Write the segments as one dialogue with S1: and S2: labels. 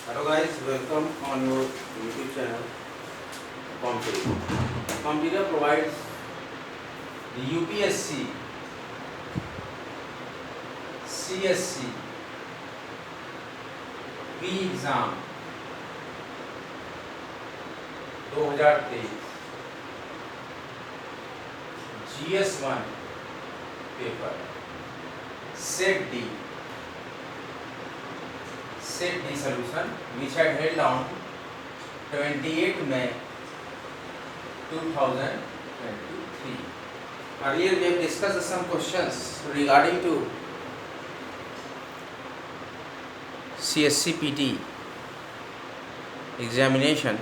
S1: Hello guys, welcome on your YouTube channel Compedia. Compedia provides the UPSC, CSC, B exam 2023, GS1 paper, Set D solution which had held on 28 May 2023. Earlier we have discussed some questions regarding to CSC PT examination.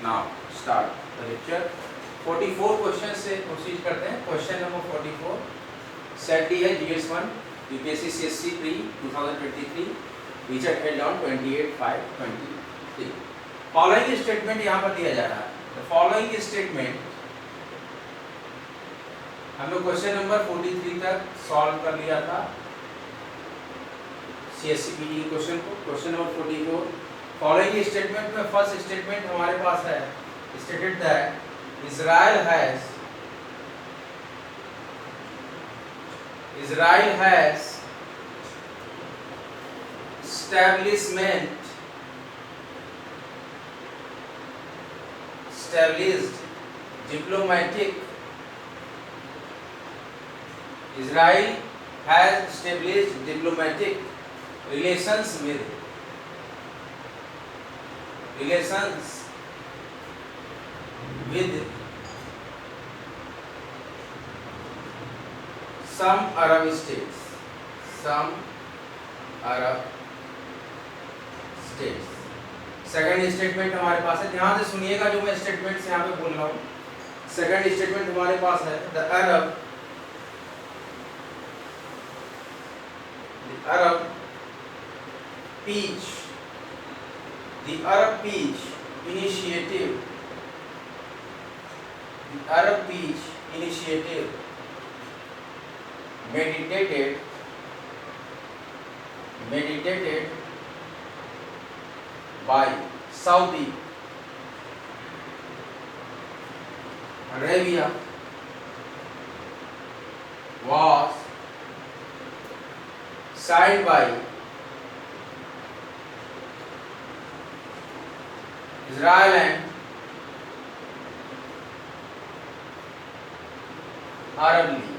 S1: Now start the lecture. 44 question से proceed करते हैं. Question number 44 set D है GS1 UPSC CSC pre 2023 which had held on 28/5/23. Following statement यहाँ पर दिया जा रहा है. द फॉलोइंग स्टेटमेंट हम लोग क्वेश्चन नंबर 43 तक सॉल्व कर लिया था CSC PT क्वेश्चन को. क्वेश्चन नंबर 44 फॉलोइंग स्टेटमेंट में फर्स्ट स्टेटमेंट हमारे पास है stated that Israel has established diplomatic relations with some Arab states. Second statement हमारे पास है. ध्यान से सुनिएगा जो मैं स्टेटमेंट यहाँ पे बोल रहा हूँ. सेकंड स्टेटमेंट हमारे पास है the Arab Peace Initiative meditated by Saudi Arabia was signed by Israel and Arab League.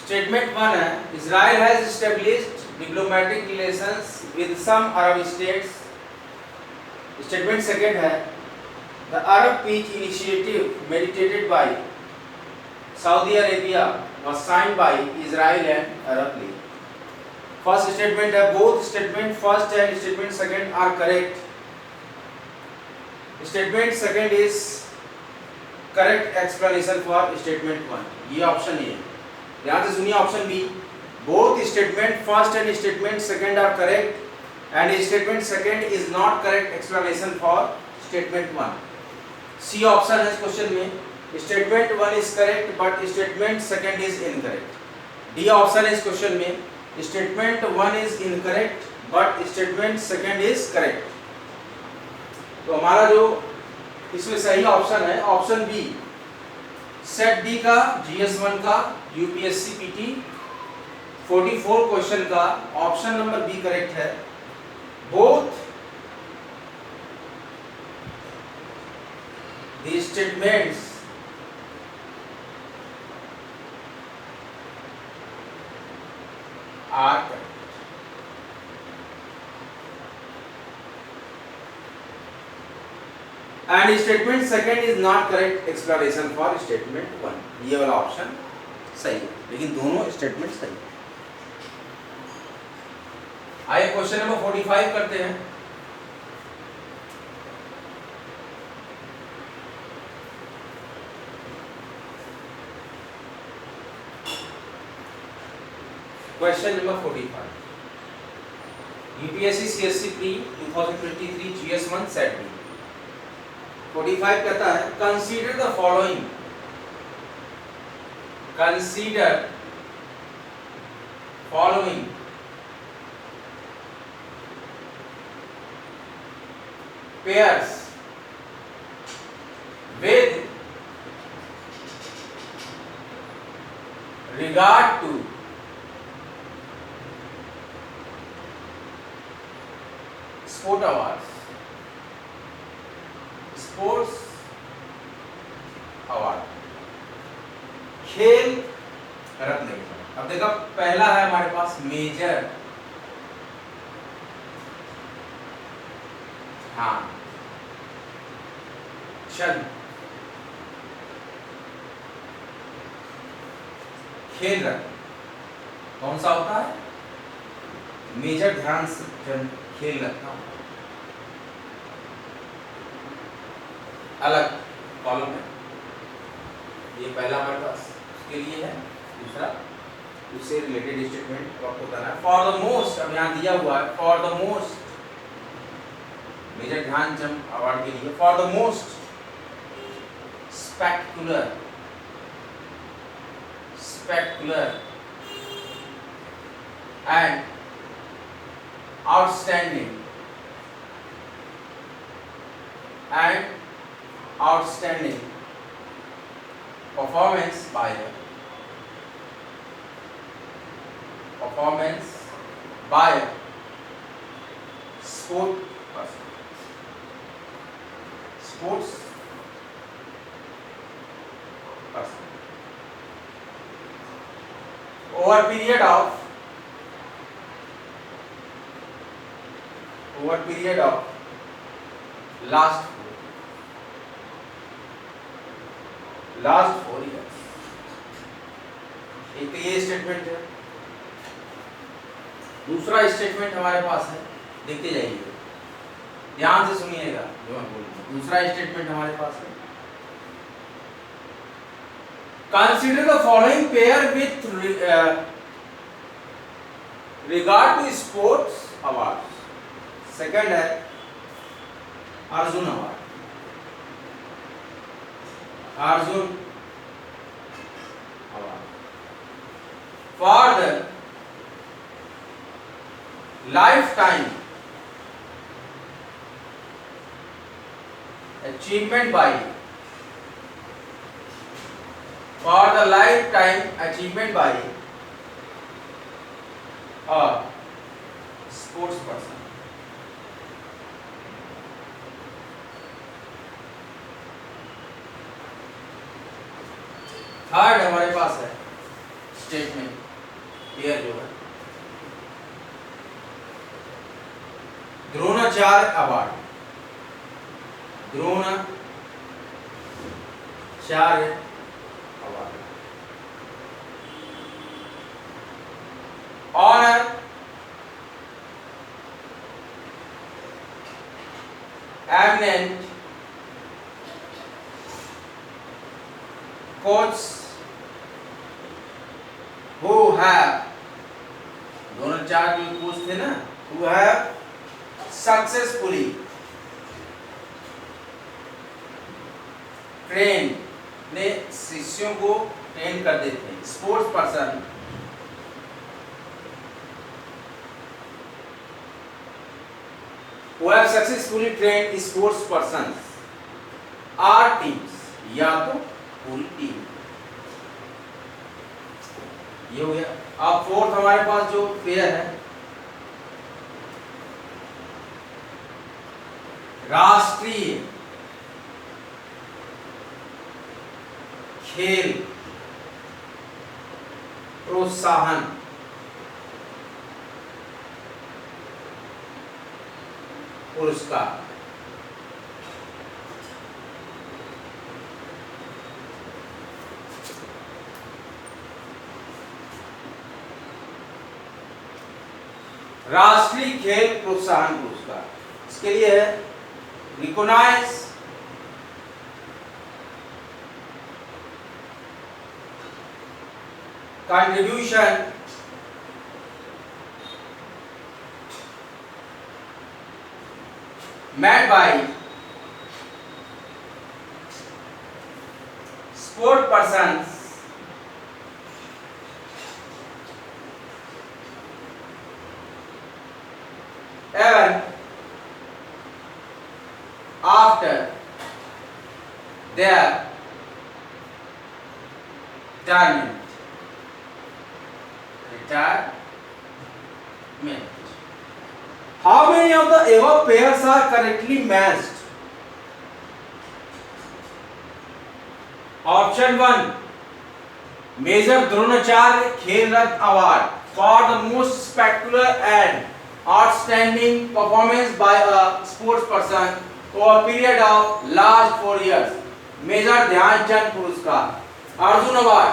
S1: Statement 1 है Israel has established diplomatic relations with some Arab states. Statement second है the Arab Peace Initiative meditated by Saudi Arabia was signed by Israel and Arab League. First statement है both statement first and statement second are correct. Statement second is correct explanation for statement 1. ये option A है. ध्यान से सुनिए option B. Both statement first and statement second are correct and statement second is not correct explanation for statement 1. C option है इस question में. Statement 1 is correct but statement second is incorrect. D option है इस question में. Statement 1 is incorrect but statement second is correct. तो हमारा जो इसमें सही ऑप्शन है ऑप्शन बी. सेट डी का GS1 का UPSC PT 44 क्वेश्चन का ऑप्शन नंबर बी करेक्ट है. Both the statements are correct. And statement second is not correct explanation for statement 1. ये वाला ऑप्शन सही है लेकिन दोनों स्टेटमेंट सही है. आइए क्वेश्चन नंबर 45 करते हैं. Question number 45 UPSC CSC Pre 2023 GS1 Set B. 45 कहता है consider the following consider following pairs with regard to sport awards, sports award, खेल रत्न। अब देखो पहला है हमारे पास मेजर ध्यान चंद, खेल रत्न कौन सा होता है? मेजर ध्यानचंद खेल रत्न। अलग कॉलम है, ये पहला हमारे पास उसके लिए है। दूसरा उससे रिलेटेड स्टेटमेंट आपको बताना है। फॉर द मोस्ट, अब यहाँ दिया हुआ है for the most, major Dhyanchand award के लिए for the most spectacular and outstanding performance by a sports person over period of last 4 years। एक तो ये स्टेटमेंट है। दूसरा स्टेटमेंट हमारे पास है, देखते जाइए, ध्यान से सुनिएगा जो मैं बोलूंगा। दूसरा स्टेटमेंट हमारे पास है, consider the following pair with regard to sports award. Second है Arjun award, Arjun award for the lifetime achievement by a sports person। Third हमारे पास है स्टेटमेंट पेयर जो है Dronacharya award, Dronacharya award honour eminent coach who have, दोनों चार जो कोच थे ना, who have successfully trained, ने शिष्यों को ट्रेन कर देते हैं। Sports person who have successfully trained sports persons are teams, या तो पूरी टीम। ये हो गया। अब फोर्थ हमारे पास जो पेयर है राष्ट्रीय खेल प्रोत्साहन पुरस्कार। राष्ट्रीय खेल प्रोत्साहन पुरस्कार, इसके लिए है recognise contribution made by sport persons their retirement. How many of the above pairs are correctly matched? Option 1, Major Dronacharya Khel Ratna Award for the most spectacular and outstanding performance by a sports person over a period of last 4 years. Major Dhyanchand Puruskar. Arjun Award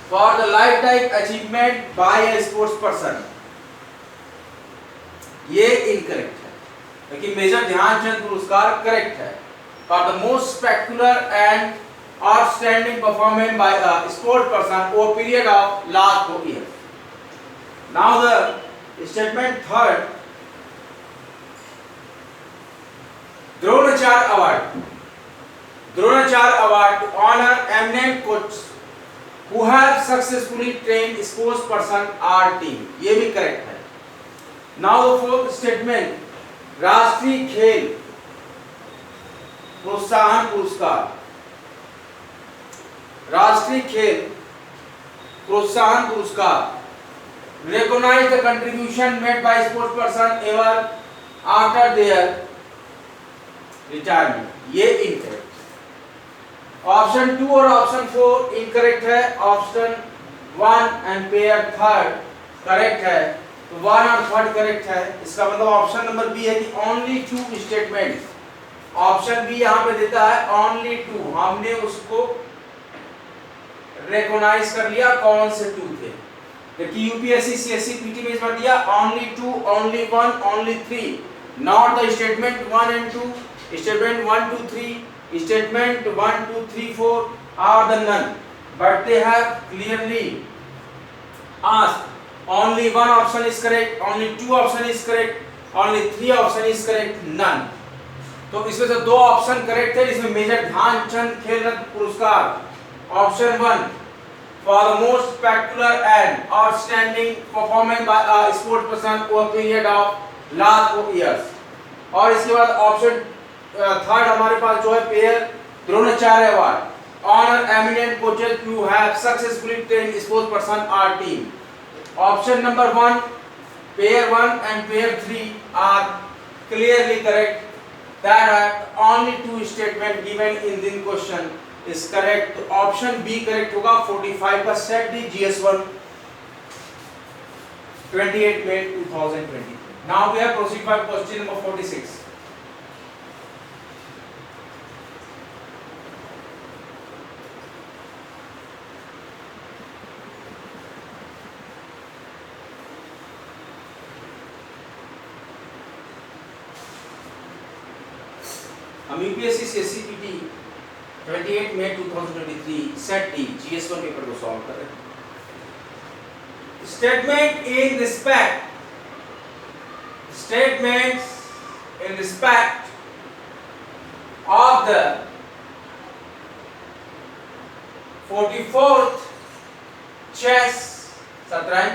S1: for the lifetime achievement by a sports person. ये incorrect है, लेकिन major Dhyanchand पुरस्कार correct है for the most spectacular and outstanding performance by a sport person over period of last 4 years. Now the statement third, Dronacharya Award. Dronacharya Award to honor eminent coaches who have successfully trained sports person or team. ये भी correct है. Now the fourth statement, राष्ट्रीय खेल प्रोत्साहन पुरस्कार. राष्ट्रीय खेल प्रोत्साहन पुरस्कार recognize the contribution made by sports person ever after their retirement. ये incorrect. ऑप्शन 2 और ऑप्शन 4 इनकरेक्ट है. Option 1 and pair third correct है, तो 1 और 3 करेक्ट है. इसका मतलब ऑप्शन नंबर बी है कि ओनली 2 स्टेटमेंट्स. ऑप्शन बी यहाँ पे देता है ओनली 2. हमने उसको रिकॉग्नाइज कर लिया कौन से 2 थे. देखिए यूपीएससी सीएससी पीटी में इस बार दिया only 2, only 1, only 3. Not the statement 1 and 2, statement 1 2 3, statement 1 2 3 4 are the none, but they have clearly asked only 1 option is correct, only 2 option is correct, only 3 option is correct, none. तो इसमें से 2 option correct थे, जिसमें major Dhyanchand खेल रत्न पुरस्कार option 1 for the most spectacular and outstanding performance by a sport person over a period of last 4 years. और इसके बाद ऑप्शन थर्ड हमारे पास जो है pair Dronacharya award honour eminent coaches who have successfully trained sports person or team. Option number 1 pair 1 and pair 3 are clearly correct. That only 2 statement given in this question is correct. तो option B correct होगा. 45 का set D GS1 28 May 2023. Now we have proceed by question number 46. हम UPSC CSC PT 28 May 2023 set D GS1 paper को solve कर रहे हैं. Statement in respect of the 44th chess शतरंज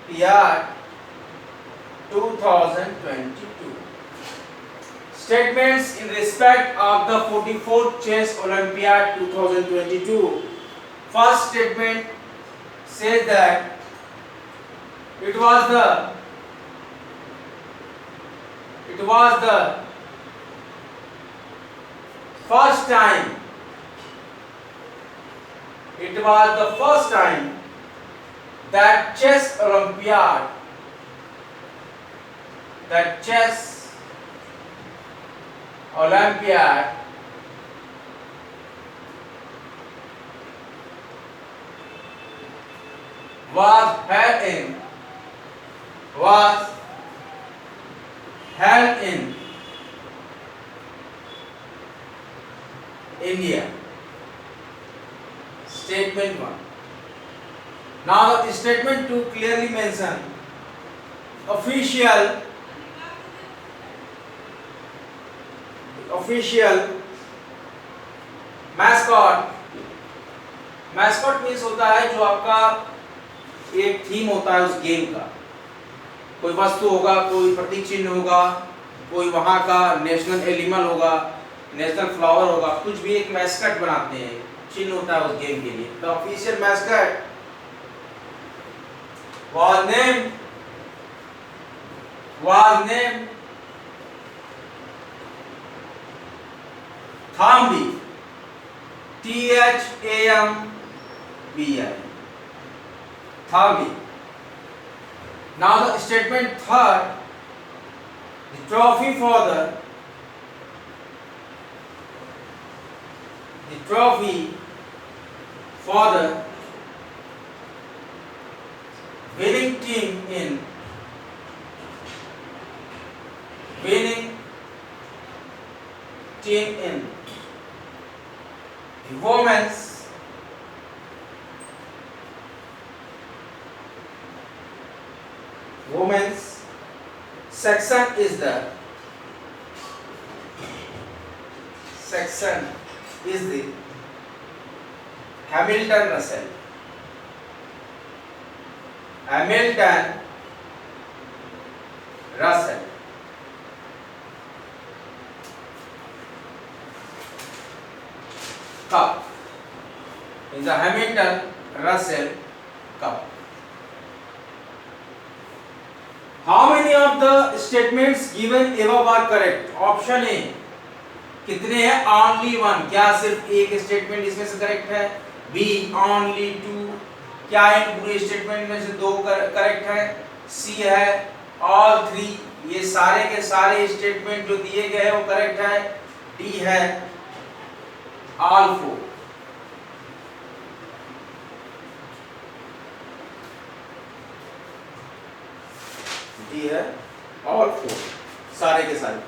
S1: Olympiad 2022. Statements in respect of the 44th Chess Olympiad 2022. First statement says that it was the first time that chess Olympiad was held in India. Statement 1. Now the statement 2 clearly mention official mascot means होता है जो आपका एक theme होता है उस game का. कोई वस्तु होगा, कोई प्रतीक चिन्ह होगा, कोई वहाँ का नेशनल एनिमल होगा, नेशनल फ्लावर होगा, कुछ भी एक मैस्कट बनाते हैं, चिन्ह होता है उस गेम के लिए। The official mascot was named Thambi, Thambi, Thambi. Now the statement third, the trophy for the winning team in the women's section is the Hamilton Russell Cup, in the Hamilton Russell Cup. How many of the statements given above are correct? Option A, कितने हैं? Only one, क्या सिर्फ एक statement इसमें से correct है? B, only two, क्या इन पूरे स्टेटमेंट में से दो करेक्ट है? C है all three, ये सारे के सारे स्टेटमेंट जो दिए गए हैं वो करेक्ट है? D है all four. D है all four, सारे के सारे।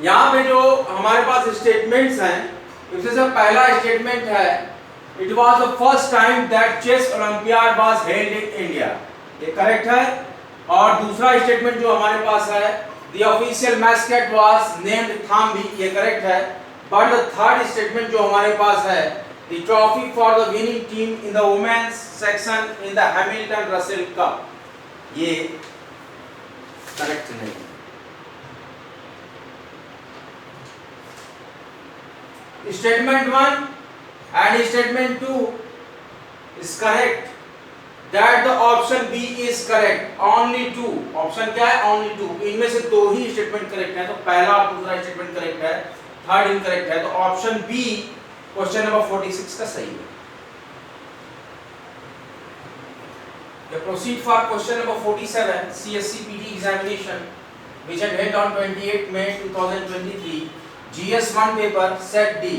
S1: यहाँ पे जो हमारे पास स्टेटमेंट्स हैं, इसमें से पहला स्टेटमेंट है it was the first time that chess olympiad was held in India, ये करेक्ट है। और दूसरा स्टेटमेंट जो हमारे पास है the official mascot was named Thambi, ये करेक्ट है। बट द थर्ड स्टेटमेंट जो हमारे पास है the trophy for the winning team in the women's section in the Hamilton Russell Cup, ये करेक्ट नहीं। Statement 1 and statement 2 is correct. That the option B is correct. Only two. Option क्या है? Only two. इनमें से दो ही statement correct है, तो पहला और दूसरा स्टेटमेंट करेक्ट है, थर्ड इनकरेक्ट है, तो ऑप्शन बी क्वेश्चन नंबर 46 का सही है। We proceed for question number 47, CSC PT examination, which had held on 28 May 2023. GS1 paper set D.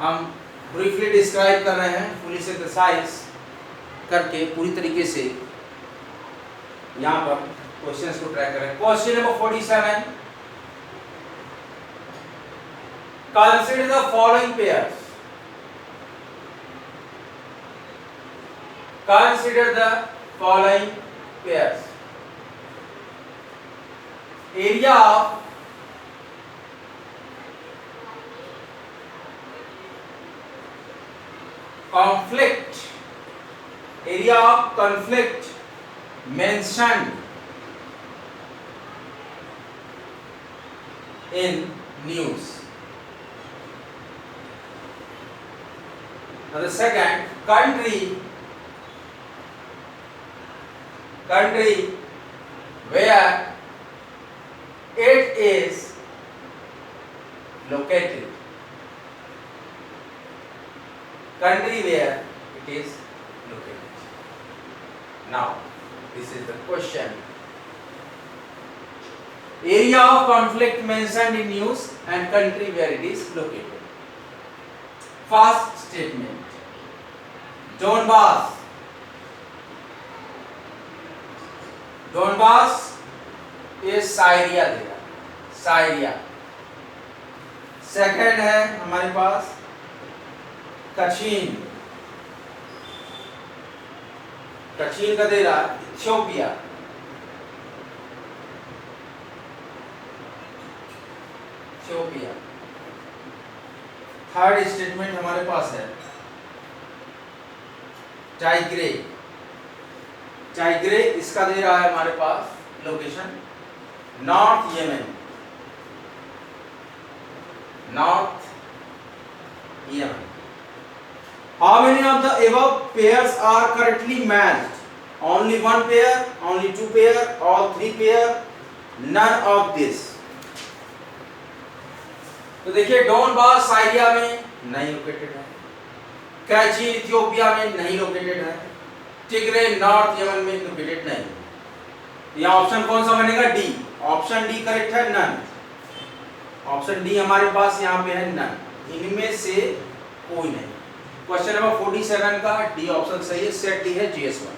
S1: हम ब्रीफली डिस्क्राइब कर रहे हैं, फुली सिंथेसाइज करके पूरी तरीके से यहाँ पर क्वेश्चंस को ट्रैक करें। Question number 47, consider the following pairs, consider the following pairs. Area of conflict, area of conflict mentioned in news. Now the second, country where it is located, country where it is located. Now this is the question. Area of conflict mentioned in news and country where it is located. First statement, Donbass ये Syria देगा, Syria. Second है हमारे पास कचीन का दे रहा Ethiopia. Third statement हमारे पास है Tigre, Tigre इसका दे रहा है हमारे पास location north Yemen, north Yemen. How many of the above pairs are correctly matched? Only one pair, only two pair, all three pair, none of this. तो देखिए डोनबास साइरिया में नहीं लोकेटेड है, कराची इथियोपिया में नहीं लोकेटेड है, Tigray north Yemen में located नहीं। यहाँ ऑप्शन कौन सा बनेगा? डी। ऑप्शन डी करेक्ट है, नन। ऑप्शन डी हमारे पास यहाँ पे है नन, इनमें से कोई नहीं। क्वेश्चन नंबर 47 का डी ऑप्शन सही है, सेट डी है GS1।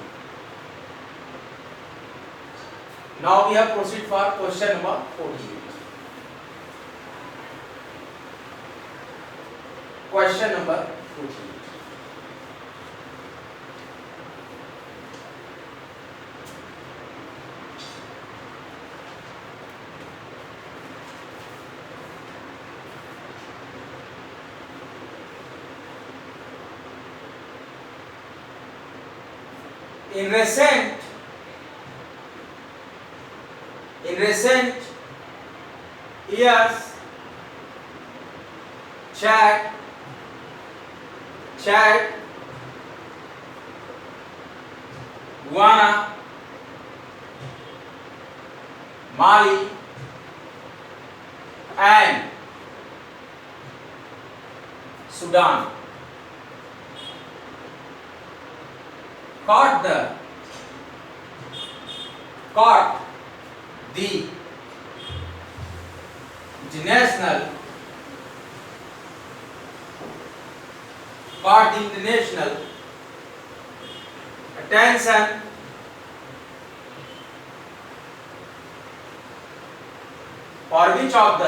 S1: Now we have proceed for question number 48। Question number 48। In recent years, Chad, Guyana, Mali, and Sudan caught the international attention for which of the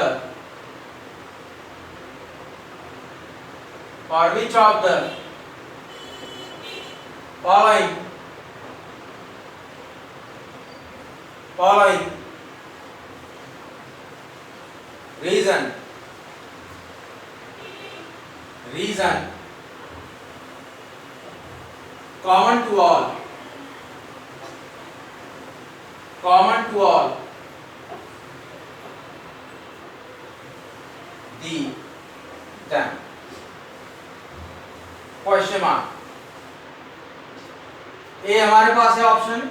S1: following reason common to all the them? Question mark. A हमारे पास है option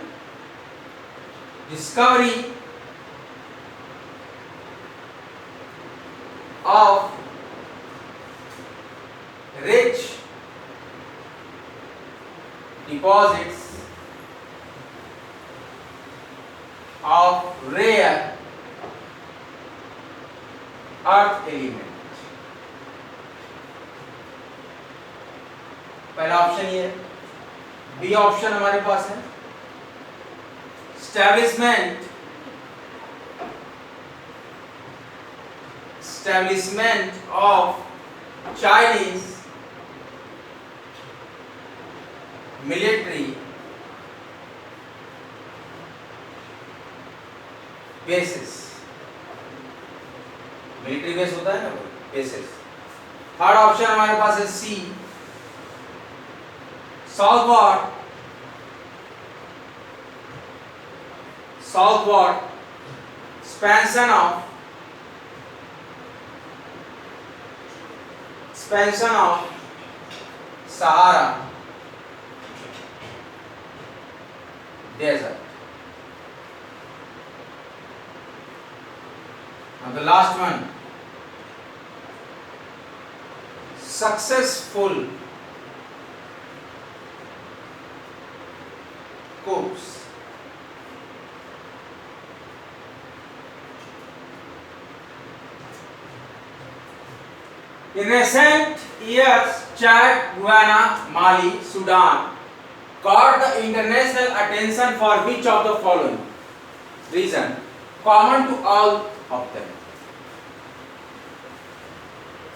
S1: discovery of rich deposits of rare earth element। पहला option ये है। B option हमारे पास है establishment of Chinese military bases। Military base होता है ना, बेसिस। थर्ड ऑप्शन हमारे पास है सी southward expansion of Sahara desert। Now the last one, successful coups in recent years, Chad, Guyana, Mali, Sudan caught the international attention for which of the following reason common to all of them?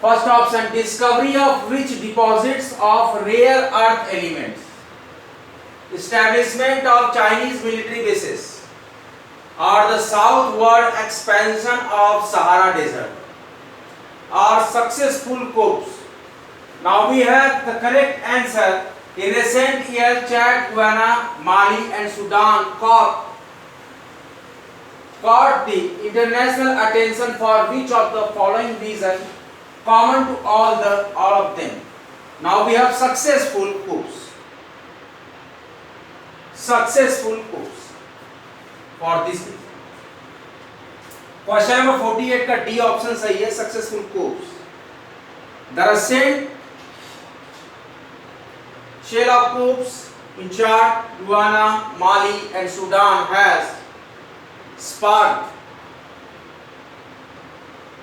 S1: First option, discovery of rich deposits of rare earth elements, establishment of Chinese military bases, or the southward expansion of Sahara desert, or successful coups. Now we have the correct answer In recent years, Chad, Guyana, Mali, and Sudan caught the international attention for which of the following reason common to all of them. Now we have successful coups. Successful coups for this reason. Question number 48 का D option सही है, successful coups. The recent shell of coups in Chad, Guyana, Mali, and Sudan has sparked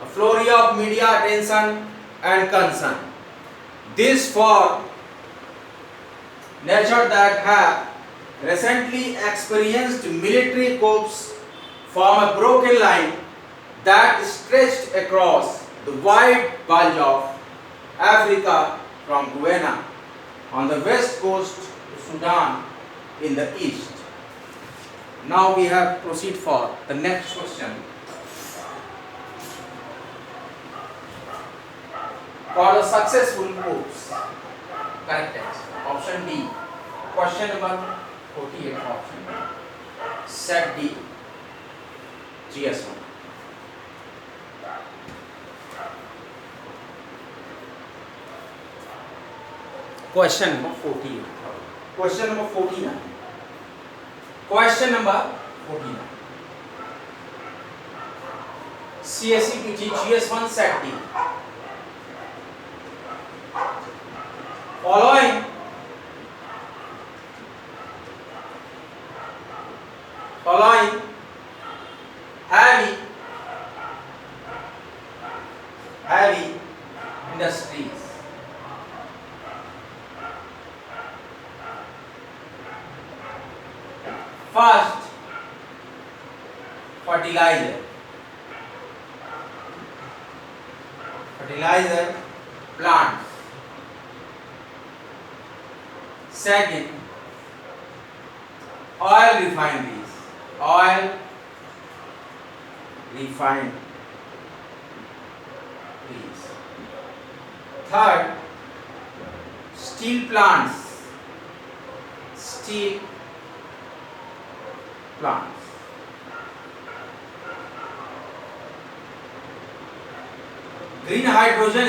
S1: a flurry of media attention and concern. This for nations that have recently experienced military coups form a broken line that stretched across the wide bulge of Africa from Guyana on the west coast to Sudan in the east. Now we have proceed for the next question. For the successful coups, correct answer option D. Question number 48 option. Set D. GS1. Question number 48. Question number 49. Question number 49. CSE PG GS1 set D. Following heavy industries. First, fertilizer plants. Second, oil refineries. Third, steel plants. Green hydrogen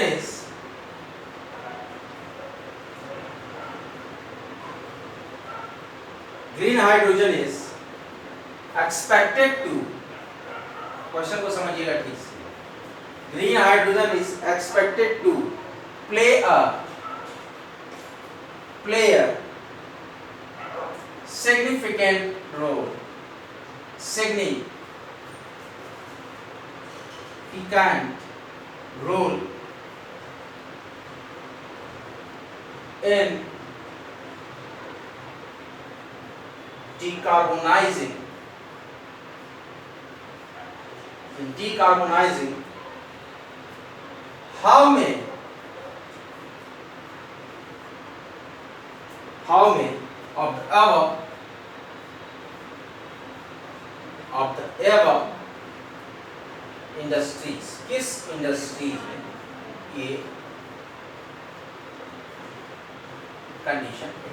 S1: is expected to, question को समझिएगा ठीक से. Green hydrogen is expected to play a significant role in decarbonizing how many of the above industries, किस industries में ये condition है.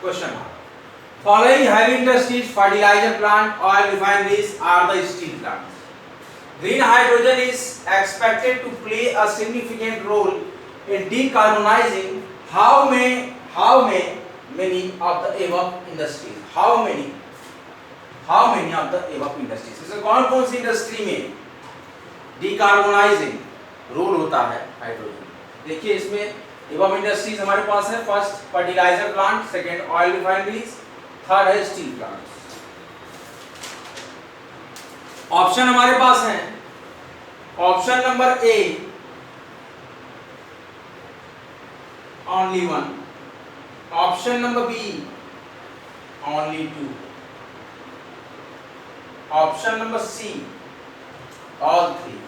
S1: Question mark. Following heavy industries, fertilizer plant, oil refineries are the steel plants. Green hydrogen is expected to play a significant role in decarbonizing how many of the above industries. How many of the above industries. इसमें कौन सी industry में डिकार्बोनाइजिंग role होता है hydrogen. देखिए इसमें above industries हमारे पास है. First fertiliser plant, second oil refineries, third है स्टील प्लांट्स. ऑप्शन हमारे पास है. Option number A only one, option number B only two, option number C all three,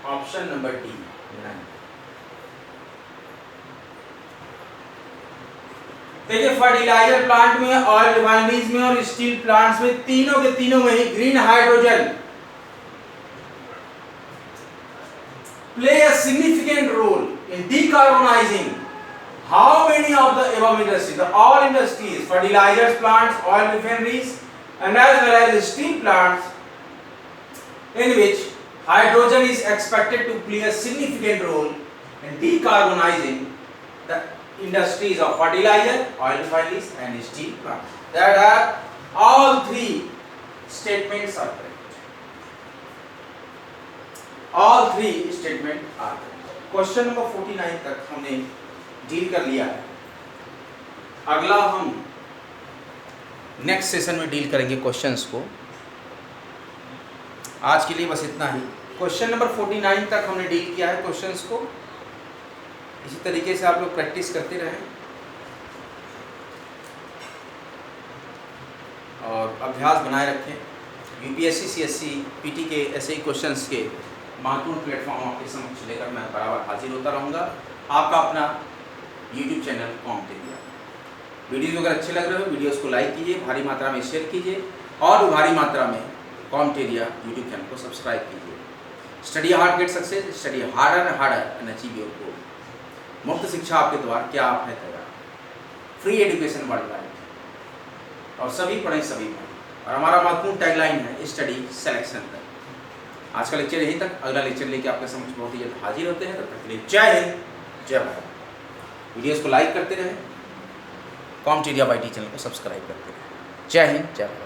S1: option number D none. देखिए fertilizer plant में, oil refineries में और steel plants में, तीनों के तीनों में ही green hydrogen play a significant role in decarbonizing How many of the above industries? The all industries, fertilizers plants, oil refineries, and as well as steel plants, in which hydrogen is expected to play a significant role in decarbonizing the industries of fertilizer, oil refineries, and steel plants. That are all three statements are correct. All three statements are correct. Question number 49 तक हमने deal कर लिया है. अगला हम next session में deal करेंगे questions को. आज के लिए बस इतना ही. क्वेश्चन नंबर 49 तक हमने डील किया है क्वेश्चंस को. इसी तरीके से आप लोग प्रैक्टिस करते रहें और अभ्यास बनाए रखें. यूपीएससी, सीएससी, पीटी के ऐसे ही क्वेश्चंस के महत्वपूर्ण प्लेटफॉर्म आपके समक्ष लेकर मैं बराबर हाजिर होता रहूँगा. आपका अपना यूट्यूब चैनल कॉम्पिटेरिया. वीडियोज़ अगर अच्छे लग रहे हो वीडियोज़ को लाइक कीजिए, भारी मात्रा में शेयर कीजिए और भारी मात्रा में कॉम्पिटेरिया यूट्यूब चैनल को सब्सक्राइब कीजिए. Study hard get success, study harder and harder and achieve your goal. मुफ्त शिक्षा आपके द्वार, क्या आप है तैयार? फ्री एजुकेशन वर्ल्ड वाइड, और सभी पढ़ें सभी पढ़ें. और हमारा महत्वपूर्ण टैगलाइन है स्टडी सिलेक्शन तक. आज का लेक्चर यहीं तक. अगला लेक्चर लेके आपके समक्ष बहुत ही जल्द हाजिर होते हैं. तब तक के लिए जय हिंद, जय भारत. वीडियोस को लाइक करते रहें, कॉम्पिटेरिया बाय टी चैनल को सब्सक्राइब करते रहें. जय हिंद, जय भारत.